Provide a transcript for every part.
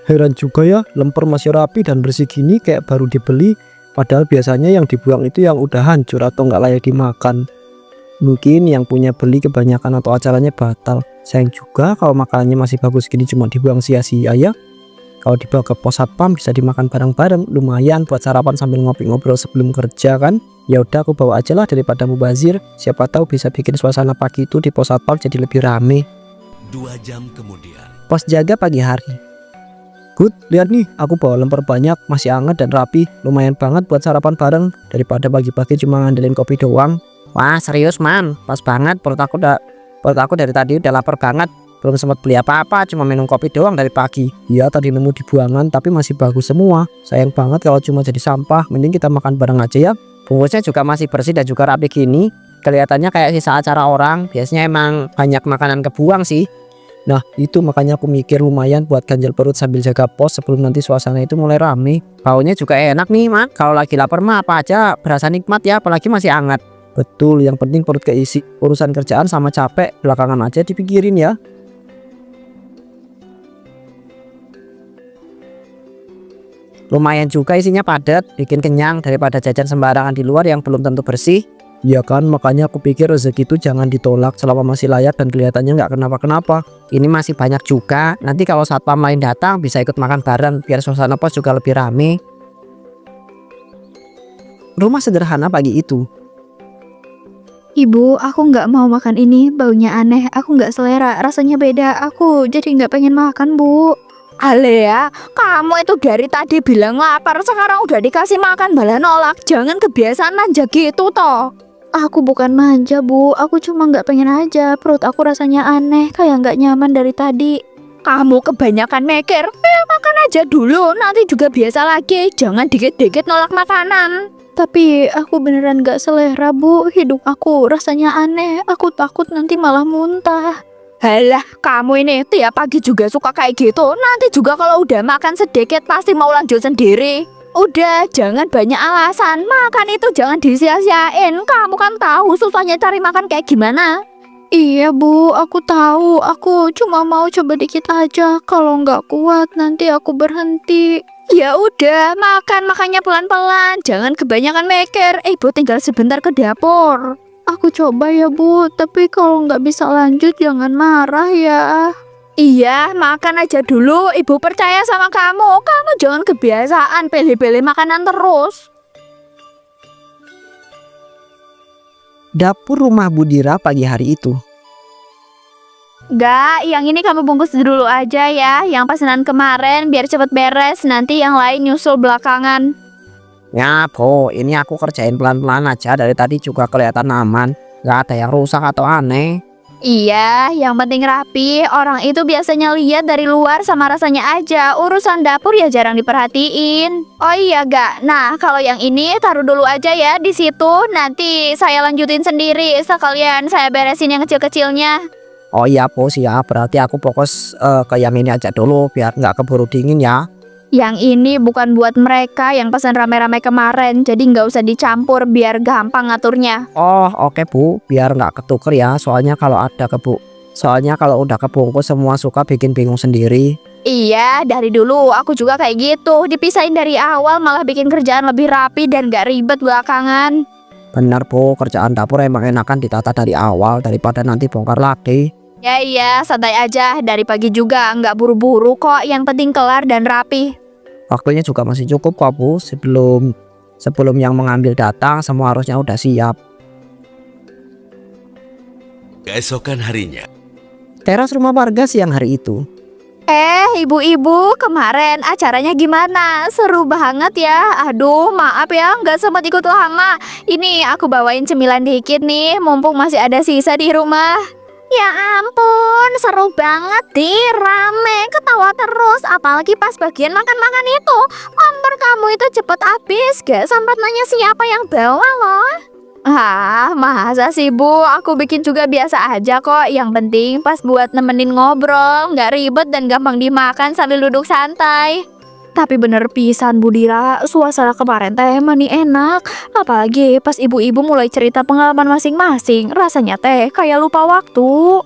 Heran juga ya, lemper masih rapi dan bersih gini kayak baru dibeli. Padahal biasanya yang dibuang itu yang udah hancur atau nggak layak dimakan. Mungkin yang punya beli kebanyakan atau acaranya batal. Sayang juga kalau makanannya masih bagus gini cuma dibuang sia-sia ya. Kalau dibawa ke pos satpam bisa dimakan bareng-bareng, lumayan buat sarapan sambil ngopi-ngobrol sebelum kerja kan. Ya udah aku bawa aja lah daripada mubazir. Siapa tahu bisa bikin suasana pagi itu di pos satpam jadi lebih rame. 2 jam kemudian. Pos jaga pagi hari. Good, lihat nih, aku bawa lemper banyak, masih hangat dan rapi. Lumayan banget buat sarapan bareng daripada pagi-pagi cuma ngandelin kopi doang. Wah serius man, pas banget. Perut aku dari tadi udah lapar banget. Belum sempat beli apa-apa, cuma minum kopi doang dari pagi. Iya tadi nemu di buangan tapi masih bagus semua. Sayang banget kalau cuma jadi sampah. Mending kita makan bareng aja ya. Bungkusnya juga masih bersih dan juga rapi gini. Kelihatannya kayak sisa acara orang. Biasanya emang banyak makanan kebuang sih. Nah itu makanya aku mikir lumayan buat ganjal perut sambil jaga pos sebelum nanti suasana itu mulai rame. Baunya juga enak nih man. Kalau lagi lapar mah apa aja berasa nikmat ya, apalagi masih hangat. Betul, yang penting perut keisi. Urusan kerjaan sama capek belakangan aja dipikirin ya. Lumayan juga isinya padat, bikin kenyang daripada jajan sembarangan di luar yang belum tentu bersih. Ya kan, makanya aku pikir rezeki itu jangan ditolak selama masih layak dan kelihatannya nggak kenapa-kenapa. Ini masih banyak juga, nanti kalau satpam lain datang bisa ikut makan bareng biar suasana pos juga lebih rame. Rumah sederhana pagi itu. Ibu, aku nggak mau makan ini, baunya aneh, aku nggak selera, rasanya beda, aku jadi nggak pengen makan, Bu. Alea, kamu itu dari tadi bilang lapar, sekarang udah dikasih makan malah nolak. Jangan kebiasaan manja gitu toh. Aku bukan manja, Bu, aku cuma nggak pengen aja, perut aku rasanya aneh, kayak nggak nyaman dari tadi. Kamu kebanyakan mikir, makan aja dulu, nanti juga biasa lagi. Jangan dikit-dikit nolak makanan. Tapi aku beneran nggak selera, Bu, hidup aku rasanya aneh, aku takut nanti malah muntah. Halah, kamu ini tiap pagi juga suka kayak gitu. Nanti juga kalau udah makan sedikit pasti mau lanjut sendiri. Udah, jangan banyak alasan. Makan itu jangan disia-siain. Kamu kan tahu susahnya cari makan kayak gimana. Iya, Bu, aku tahu. Aku cuma mau coba dikit aja. Kalau nggak kuat, nanti aku berhenti. Ya udah, makannya pelan-pelan. Jangan kebanyakan mikir. Ibu tinggal sebentar ke dapur. Aku coba ya, Bu, tapi kalau nggak bisa lanjut jangan marah ya. Iya, makan aja dulu. Ibu percaya sama kamu. Kamu jangan kebiasaan pilih-pilih makanan terus. Dapur rumah Budira pagi hari itu. Enggak, yang ini kamu bungkus dulu aja ya. Yang pesanan kemarin biar cepet beres. Nanti yang lain nyusul belakangan. Ya Po, ini aku kerjain pelan-pelan aja, dari tadi juga kelihatan aman. Gak ada yang rusak atau aneh. Iya, yang penting rapi. Orang itu biasanya lihat dari luar sama rasanya aja. Urusan dapur ya jarang diperhatiin. Oh iya gak? Nah, kalau yang ini taruh dulu aja ya di situ. Nanti saya lanjutin sendiri. Sekalian saya beresin yang kecil-kecilnya. Oh iya Po, siap. Berarti aku fokus ke yang ini aja dulu biar nggak keburu dingin ya. Yang ini bukan buat mereka yang pesan rame-rame kemarin. Jadi nggak usah dicampur biar gampang ngaturnya. Oh oke Bu, biar nggak ketuker ya. Soalnya kalau udah kebungkus semua suka bikin bingung sendiri. Iya, dari dulu aku juga kayak gitu. Dipisahin dari awal malah bikin kerjaan lebih rapi dan gak ribet belakangan. Benar Bu, kerjaan dapur emang enakan ditata dari awal daripada nanti bongkar lagi. Ya iya, santai aja. Dari pagi juga nggak buru-buru kok. Yang penting kelar dan rapi. Waktunya juga masih cukup kok Bu. Sebelum yang mengambil datang semua harusnya udah siap. Keesokan harinya. Teras rumah warga siang hari itu. Ibu-ibu, kemarin acaranya gimana? Seru banget ya. Aduh, maaf ya, nggak sempat ikut lama. Ini aku bawain cemilan dikit nih, mumpung masih ada sisa di rumah. Ya ampun, seru banget rame, ketawa terus. Apalagi pas bagian makan-makan itu. Kompor kamu itu cepet habis, gak sempat nanya siapa yang bawa loh. Masa sih Bu, aku bikin juga biasa aja kok. Yang penting pas buat nemenin ngobrol, gak ribet dan gampang dimakan sambil duduk santai. Tapi bener pisan Budira, suasana kemarin teh mani enak. Apalagi pas ibu-ibu mulai cerita pengalaman masing-masing, rasanya teh kayak lupa waktu.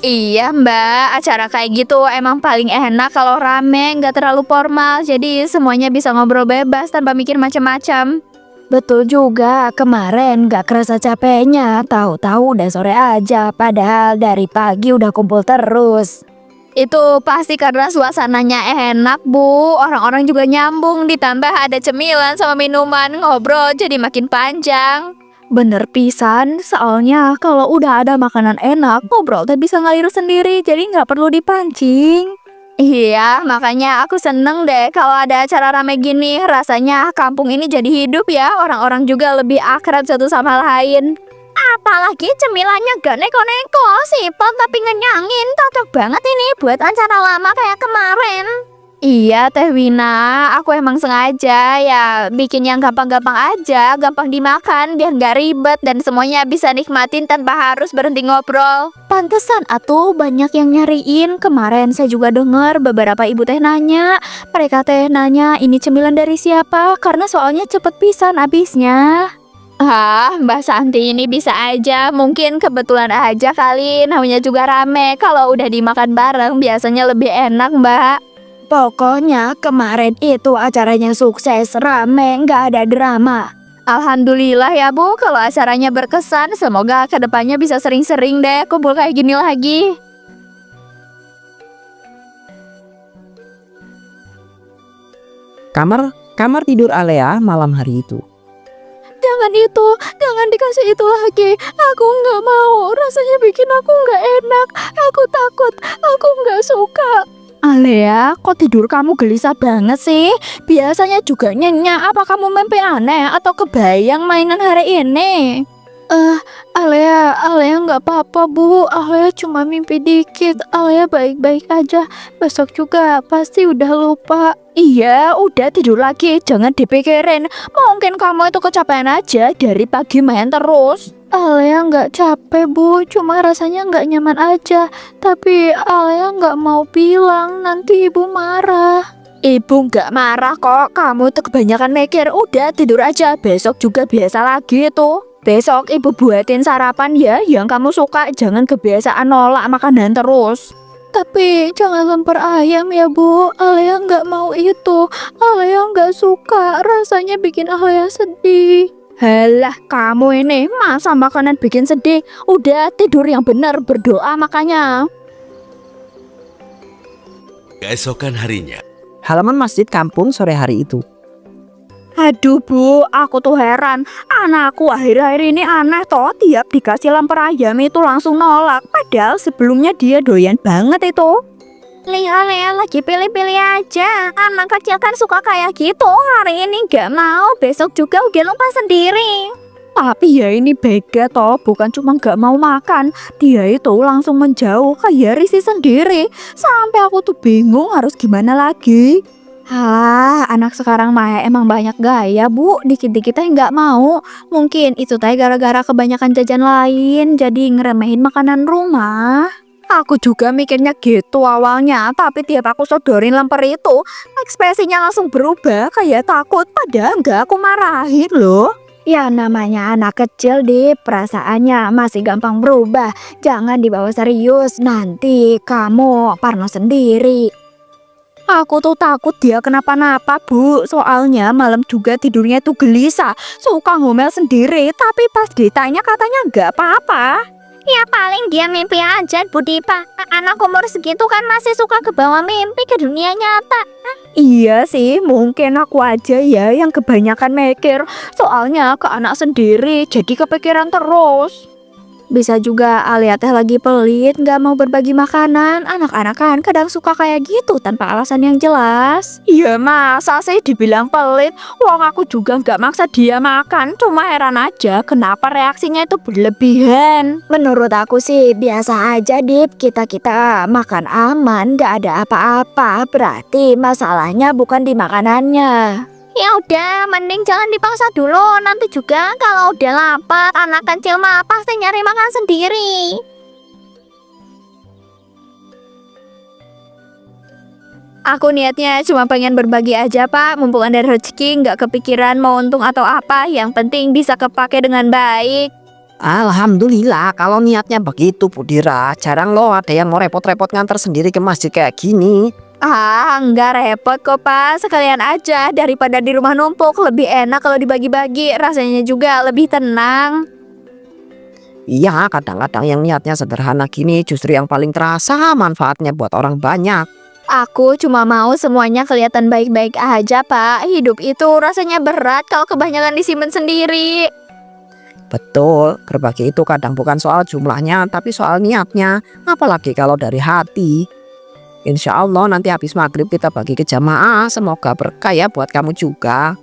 Iya mbak, acara kayak gitu emang paling enak kalau rame, nggak terlalu formal. Jadi semuanya bisa ngobrol bebas tanpa mikir macam-macam. Betul juga, kemarin nggak kerasa capeknya, tahu-tahu udah sore aja, padahal dari pagi udah kumpul terus. Itu pasti karena suasananya enak bu, orang-orang juga nyambung, ditambah ada cemilan sama minuman, ngobrol jadi makin panjang. Bener pisan, soalnya kalau udah ada makanan enak, ngobrol teh bisa ngalir sendiri, jadi nggak perlu dipancing. Iya, makanya aku seneng deh kalau ada acara rame gini. Rasanya kampung ini jadi hidup ya, orang-orang juga lebih akrab satu sama lain. Apalagi cemilannya gak neko-neko, simpel tapi ngenyangin. Cocok banget ini buat acara lama kayak kemarin. Iya Teh Wina, aku emang sengaja ya bikin yang gampang-gampang aja, gampang dimakan biar gak ribet dan semuanya bisa nikmatin tanpa harus berhenti ngobrol. Pantesan atuh banyak yang nyariin. Kemarin saya juga dengar beberapa ibu teh nanya. Mereka teh nanya ini cemilan dari siapa karena soalnya cepet pisan habisnya. Ah, Mbak Santi ini bisa aja, mungkin kebetulan aja kali, namanya juga rame. Kalau udah dimakan bareng biasanya lebih enak Mbak. Pokoknya kemarin itu acaranya sukses, rame, nggak ada drama. Alhamdulillah ya Bu, kalau acaranya berkesan, semoga kedepannya bisa sering-sering deh kumpul kayak gini lagi. Kamar tidur Alea malam hari itu. Jangan itu, jangan dikasih itu lagi. Aku nggak mau, rasanya bikin aku nggak enak. Aku takut, aku nggak suka. Alea, kok tidur kamu gelisah banget sih? Biasanya juga nyenyak. Apa kamu mimpi aneh atau kebayang mainan hari ini? Alea nggak apa-apa Bu. Alea cuma mimpi dikit. Alea baik-baik aja. Besok juga pasti udah lupa. Iya, udah tidur lagi. Jangan dipikirin. Mungkin kamu itu kecapean aja dari pagi main terus. Alea nggak capek Bu, cuma rasanya nggak nyaman aja. Tapi Alea nggak mau bilang, nanti ibu marah. Ibu nggak marah kok. Kamu tuh kebanyakan mikir. Udah tidur aja. Besok juga biasa lagi tuh. Besok ibu buatin sarapan ya yang kamu suka. Jangan kebiasaan nolak makanan terus. Tapi jangan lemper ayam ya Bu, Alea nggak mau itu. Alea nggak suka, rasanya bikin Alea sedih. Halah, kamu ini masa makanan bikin sedih? Udah tidur yang benar, berdoa makanya. Keesokan harinya, Halaman masjid kampung sore hari itu. Aduh Bu, aku tuh heran. Anakku akhir-akhir ini aneh toh. Tiap dikasih lemper ayam itu langsung nolak. Padahal sebelumnya dia doyan banget itu. Lea lagi pilih-pilih aja. Anak kecil kan suka kayak gitu. Hari ini gak mau, besok juga udah lupa sendiri. Tapi ya ini beda toh, bukan cuma gak mau makan. Dia itu langsung menjauh kayak risih sendiri. Sampai aku tuh bingung harus gimana lagi. Halah, anak sekarang mah emang banyak gaya Bu. Dikit-dikit teh gak mau. Mungkin itu teh gara-gara kebanyakan jajan lain, jadi ngeremehin makanan rumah. Aku juga mikirnya gitu awalnya, tapi tiap aku sodorin lemper itu, ekspresinya langsung berubah kayak takut, padahal enggak aku marahin loh. Ya namanya anak kecil di perasaannya masih gampang berubah. Jangan dibawa serius, nanti kamu parno sendiri. Aku tuh takut dia kenapa-napa Bu. Soalnya malam juga tidurnya tuh gelisah, suka ngomel sendiri, tapi pas ditanya katanya enggak apa-apa. Ya paling dia mimpi aja Bu Dipa. Anak umur segitu kan masih suka kebawa mimpi ke dunia nyata. Iya sih, mungkin aku aja ya yang kebanyakan mikir. Soalnya ke anak sendiri jadi kepikiran terus. Bisa juga Alia teh lagi pelit, gak mau berbagi makanan. Anak-anak kan kadang suka kayak gitu tanpa alasan yang jelas. Iya masa sih dibilang pelit? Wong aku juga gak maksa dia makan. Cuma heran aja kenapa reaksinya itu berlebihan. Menurut aku sih biasa aja Dip. Kita makan aman, gak ada apa-apa. Berarti masalahnya bukan di makanannya. Ya udah, mending jangan dipaksa dulu. Nanti juga kalau udah lapar, anak kecil mah pasti nyari makan sendiri. Aku niatnya cuma pengen berbagi aja Pak. Mumpung ada rezeki, nggak kepikiran mau untung atau apa. Yang penting bisa kepake dengan baik. Alhamdulillah kalau niatnya begitu Bu Dira. Jarang loh ada yang mau repot-repot nganter sendiri ke masjid kayak gini. Enggak repot kok Pak, sekalian aja daripada di rumah numpuk. Lebih enak kalau dibagi-bagi, rasanya juga lebih tenang. Iya, kadang-kadang yang niatnya sederhana gini justru yang paling terasa manfaatnya buat orang banyak. Aku cuma mau semuanya kelihatan baik-baik aja Pak. Hidup itu rasanya berat kalau kebanyakan disimpan sendiri. Betul, berbagi itu kadang bukan soal jumlahnya tapi soal niatnya. Apalagi kalau dari hati. Insya Allah nanti habis maghrib kita bagi ke jamaah. Semoga berkah ya buat kamu juga.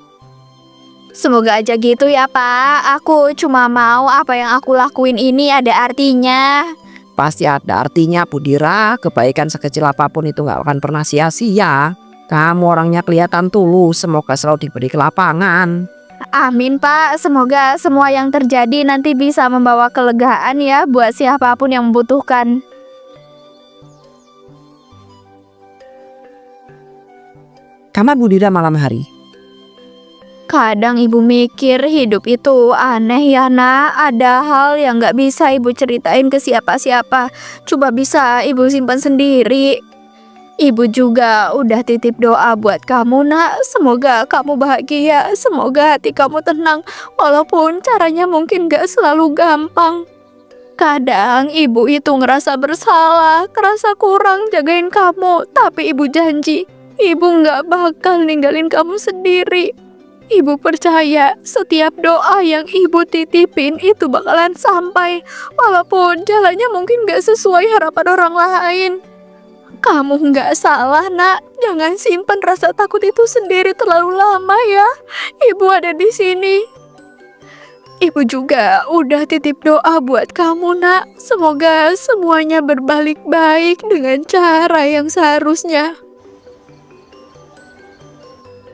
Semoga aja gitu ya Pak. Aku cuma mau apa yang aku lakuin ini ada artinya. Pasti ada artinya Bu Dira. Kebaikan sekecil apapun itu gak akan pernah sia-sia. Kamu orangnya kelihatan tulus. Semoga selalu diberi kelapangan. Amin Pak, semoga semua yang terjadi nanti bisa membawa kelegaan ya buat siapapun yang membutuhkan. Kamar Bu Dira malam hari. Kadang ibu mikir hidup itu aneh ya nak. Ada hal yang gak bisa ibu ceritain ke siapa-siapa. Coba bisa ibu simpan sendiri. Ibu juga udah titip doa buat kamu nak. Semoga kamu bahagia. Semoga hati kamu tenang. Walaupun caranya mungkin gak selalu gampang. Kadang ibu itu ngerasa bersalah, ngerasa kurang jagain kamu. Tapi ibu janji, ibu gak bakal ninggalin kamu sendiri. Ibu percaya setiap doa yang ibu titipin itu bakalan sampai. Walaupun jalannya mungkin gak sesuai harapan orang lain. Kamu nggak salah nak, jangan simpan rasa takut itu sendiri terlalu lama ya. Ibu ada di sini. Ibu juga udah titip doa buat kamu nak. Semoga semuanya berbalik baik dengan cara yang seharusnya.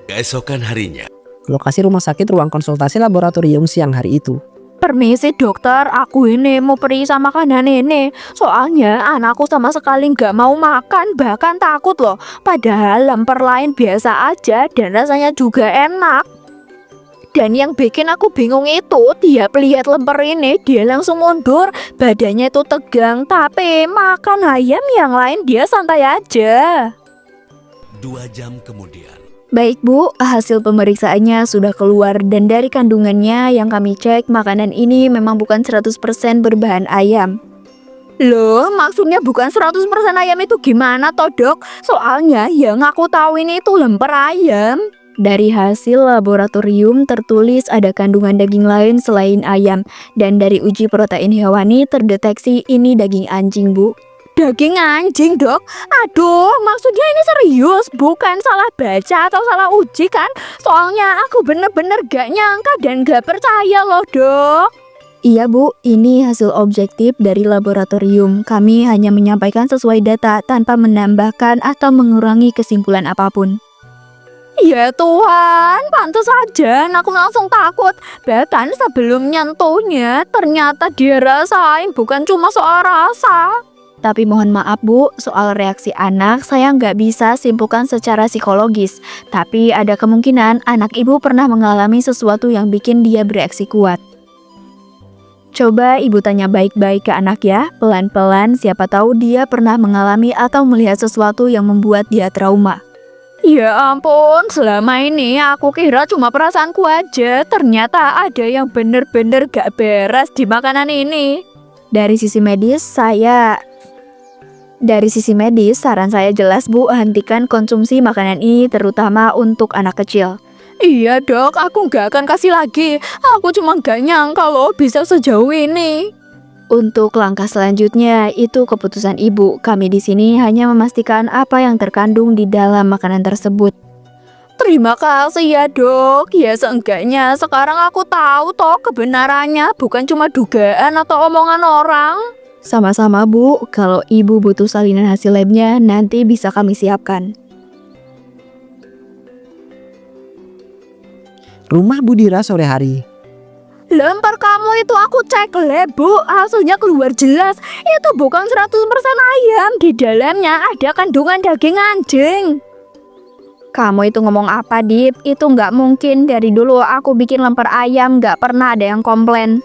Keesokan harinya, Lokasi rumah sakit ruang konsultasi laboratorium siang hari itu. Permisi dokter, aku ini mau periksa makanan ini. Soalnya anakku sama sekali nggak mau makan, bahkan takut loh. Padahal lemper lain biasa aja dan rasanya juga enak. Dan yang bikin aku bingung itu, tiap lihat lemper ini dia langsung mundur, badannya itu tegang. Tapi makan ayam yang lain dia santai aja. 2 jam kemudian. Baik Bu, hasil pemeriksaannya sudah keluar dan dari kandungannya yang kami cek makanan ini memang bukan 100% berbahan ayam. Loh, maksudnya bukan 100% ayam itu gimana toh dok? Soalnya yang aku tahu ini itu lemper ayam. Dari hasil laboratorium tertulis ada kandungan daging lain selain ayam. Dan dari uji protein hewani terdeteksi ini daging anjing Bu. Daging anjing dok? Aduh, maksudnya ini serius, bukan salah baca atau salah uji kan? Soalnya aku bener-bener gak nyangka dan gak percaya loh dok. Iya Bu, ini hasil objektif dari laboratorium. Kami hanya menyampaikan sesuai data tanpa menambahkan atau mengurangi kesimpulan apapun. Ya Tuhan, pantas aja aku langsung takut. Bahkan sebelum nyentuhnya ternyata dirasain bukan cuma soal rasa. Tapi mohon maaf Bu, soal reaksi anak saya nggak bisa simpulkan secara psikologis. Tapi ada kemungkinan anak ibu pernah mengalami sesuatu yang bikin dia bereaksi kuat. Coba ibu tanya baik-baik ke anak ya, pelan-pelan siapa tahu dia pernah mengalami atau melihat sesuatu yang membuat dia trauma. Ya ampun, selama ini aku kira cuma perasaanku aja. Ternyata ada yang bener-bener gak beres di makanan ini. Dari sisi medis, saran saya jelas Bu, hentikan konsumsi makanan ini terutama untuk anak kecil. Iya dok, aku gak akan kasih lagi. Aku cuma gak nyangka loh bisa sejauh ini. Untuk langkah selanjutnya, itu keputusan ibu. Kami di sini hanya memastikan apa yang terkandung di dalam makanan tersebut. Terima kasih ya dok. Ya seenggaknya sekarang aku tahu toh kebenarannya, bukan cuma dugaan atau omongan orang. Sama-sama Bu, kalau ibu butuh salinan hasil labnya nanti bisa kami siapkan. Rumah Bu Dira sore hari. Lempar kamu itu aku cek lab Bu, hasilnya keluar jelas. Itu bukan 100% ayam, di dalamnya ada kandungan daging anjing. Kamu itu ngomong apa Dip? Itu nggak mungkin, dari dulu aku bikin lempar ayam nggak pernah ada yang komplain.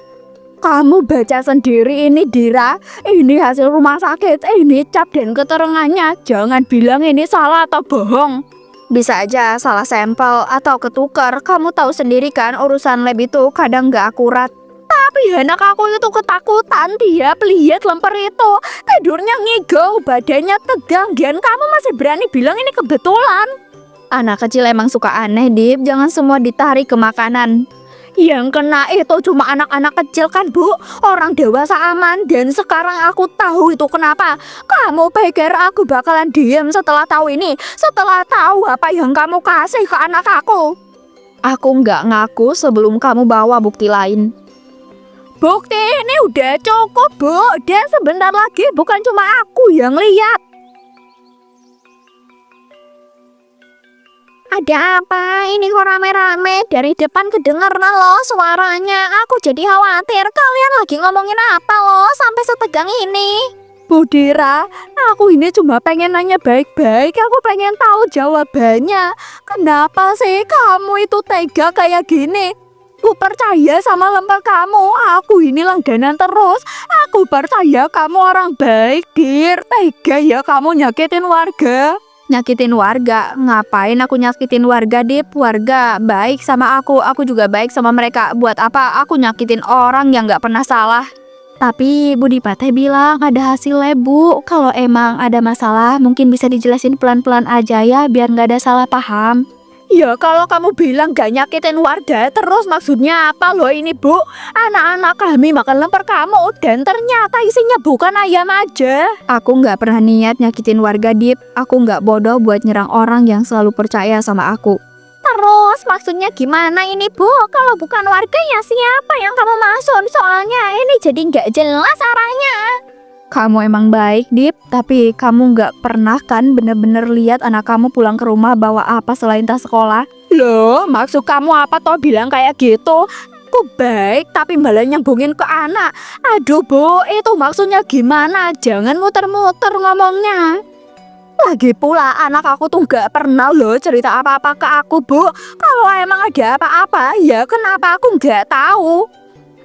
Kamu baca sendiri ini, Dira. Ini hasil rumah sakit, ini cap dan keterangannya. Jangan bilang ini salah atau bohong. Bisa aja salah sampel atau ketukar. Kamu tahu sendiri kan urusan lab itu kadang nggak akurat. Tapi anak aku itu ketakutan. Dia lihat lemper itu. Tidurnya ngigau, badannya tegang. Gian, kamu masih berani bilang ini kebetulan? Anak kecil emang suka aneh, Dip. Jangan semua ditarik ke makanan. Yang kena itu cuma anak-anak kecil kan, Bu? Orang dewasa aman. Dan sekarang aku tahu itu kenapa. Kamu pikir aku bakalan diam setelah tahu ini? Setelah tahu apa yang kamu kasih ke anak aku? Aku nggak ngaku sebelum kamu bawa bukti lain. Bukti ini udah cukup, Bu. Dan sebentar lagi bukan cuma aku yang lihat. Ada apa? Ini kok rame-rame? Dari depan kedengeran loh suaranya. Aku jadi khawatir. Kalian lagi ngomongin apa loh sampai setegang ini? Bu Dira, aku ini cuma pengen nanya baik-baik. Aku pengen tahu jawabannya. Kenapa sih kamu itu tega kayak gini? Aku percaya sama lemper kamu. Aku ini langganan terus. Aku percaya kamu orang baik, Dir. Tega ya kamu nyakitin warga. Nyakitin warga? Ngapain aku nyakitin warga, Dip? Warga baik sama aku juga baik sama mereka. Buat apa aku nyakitin orang yang gak pernah salah? Tapi Bu Dipate bilang ada hasil lab, Bu. Kalau emang ada masalah mungkin bisa dijelasin pelan-pelan aja ya, biar gak ada salah paham. Ya kalau kamu bilang gak nyakitin warga, terus maksudnya apa loh ini, Bu? Anak-anak kami makan lemper kamu dan ternyata isinya bukan ayam aja. Aku nggak pernah niat nyakitin warga, Dip. Aku nggak bodoh buat nyerang orang yang selalu percaya sama aku. Terus maksudnya gimana ini, Bu? Kalau bukan warga ya siapa yang kamu maksud? Soalnya ini jadi gak jelas arahnya. Kamu emang baik, Dip, tapi kamu nggak pernah kan bener-bener lihat anak kamu pulang ke rumah bawa apa selain tas sekolah? Loh, maksud kamu apa toh bilang kayak gitu? Aku baik tapi malah nyambungin ke anak. Aduh, Bu, itu maksudnya gimana? Jangan muter-muter ngomongnya. Lagi pula anak aku tuh gak pernah loh cerita apa-apa ke aku, Bu. Kalau emang ada apa-apa, ya kenapa aku gak tahu?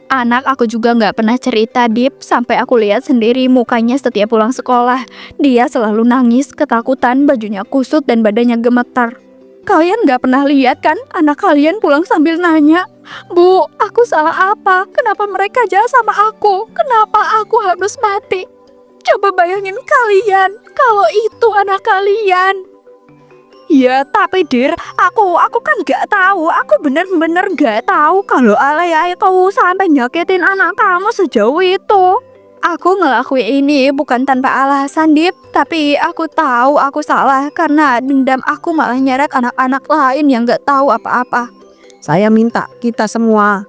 Anak aku juga nggak pernah cerita, Dip, sampai aku lihat sendiri mukanya setiap pulang sekolah. Dia selalu nangis, ketakutan, bajunya kusut dan badannya gemetar. Kalian gak pernah lihat kan anak kalian pulang sambil nanya, Bu, aku salah apa? Kenapa mereka jahat sama aku? Kenapa aku harus mati? Coba bayangin kalian, kalau itu anak kalian. Ya tapi Dir, aku kan gak tahu. Aku bener-bener gak tahu kalau Alea itu sampai nyakitin anak kamu sejauh itu. Aku ngelakuin ini bukan tanpa alasan, Dip. Tapi aku tahu aku salah karena dendam aku malah nyeret anak-anak lain yang gak tahu apa-apa. Saya minta kita semua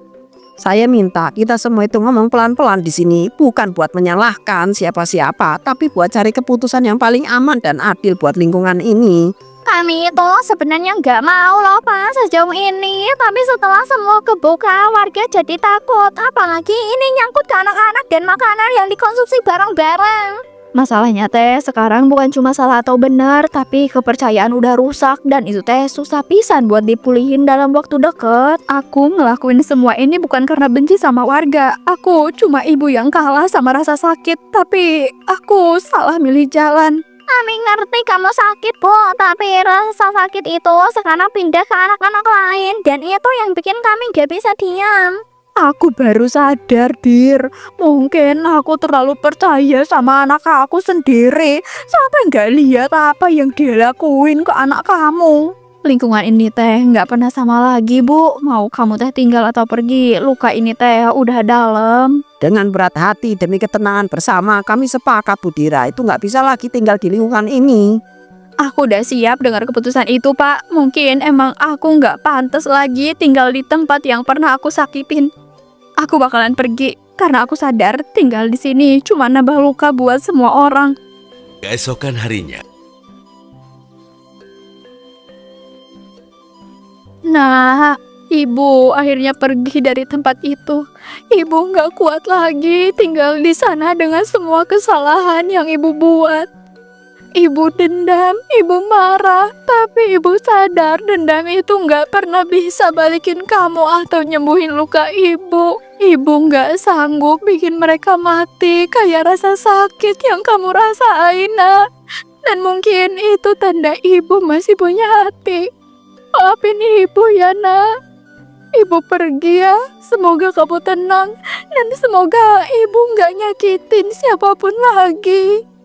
itu ngomong pelan-pelan di sini, bukan buat menyalahkan siapa-siapa, tapi buat cari keputusan yang paling aman dan adil buat lingkungan ini. Kami itu sebenarnya nggak mau loh Pak sejauh ini. Tapi setelah semua kebuka, warga jadi takut. Apalagi ini nyangkut ke anak-anak dan makanan yang dikonsumsi bareng-bareng. Masalahnya teh sekarang bukan cuma salah atau benar, tapi kepercayaan udah rusak dan itu teh susah pisan buat dipulihin dalam waktu deket. Aku ngelakuin semua ini bukan karena benci sama warga. Aku cuma ibu yang kalah sama rasa sakit. Tapi aku salah milih jalan. Kami ngerti kamu sakit, Bu, tapi rasa sakit itu sekarang pindah ke anak-anak lain. Dan itu yang bikin kami gak bisa diam. Aku baru sadar, Dir. Mungkin aku terlalu percaya sama anak aku sendiri. Sampai gak lihat apa yang dia lakuin ke anak kamu. Lingkungan ini teh nggak pernah sama lagi, Bu. Mau kamu teh tinggal atau pergi, luka ini teh udah dalam. Dengan berat hati demi ketenangan bersama, kami sepakat Bu Dira itu nggak bisa lagi tinggal di lingkungan ini. Aku udah siap dengar keputusan itu, Pak. Mungkin emang aku nggak pantas lagi tinggal di tempat yang pernah aku sakitin. Aku bakalan pergi karena aku sadar tinggal di sini cuma nambah luka buat semua orang. Keesokan harinya, Nah, Ibu akhirnya pergi dari tempat itu. Ibu nggak kuat lagi tinggal di sana dengan semua kesalahan yang Ibu buat. Ibu dendam, ibu marah, tapi ibu sadar dendam itu nggak pernah bisa balikin kamu atau nyembuhin luka ibu. Ibu nggak sanggup bikin mereka mati kayak rasa sakit yang kamu rasain, nak. Dan mungkin itu tanda ibu masih punya hati. Maafin ibu ya, nak. Ibu pergi ya, semoga kamu tenang dan semoga ibu nggak nyakitin siapapun lagi.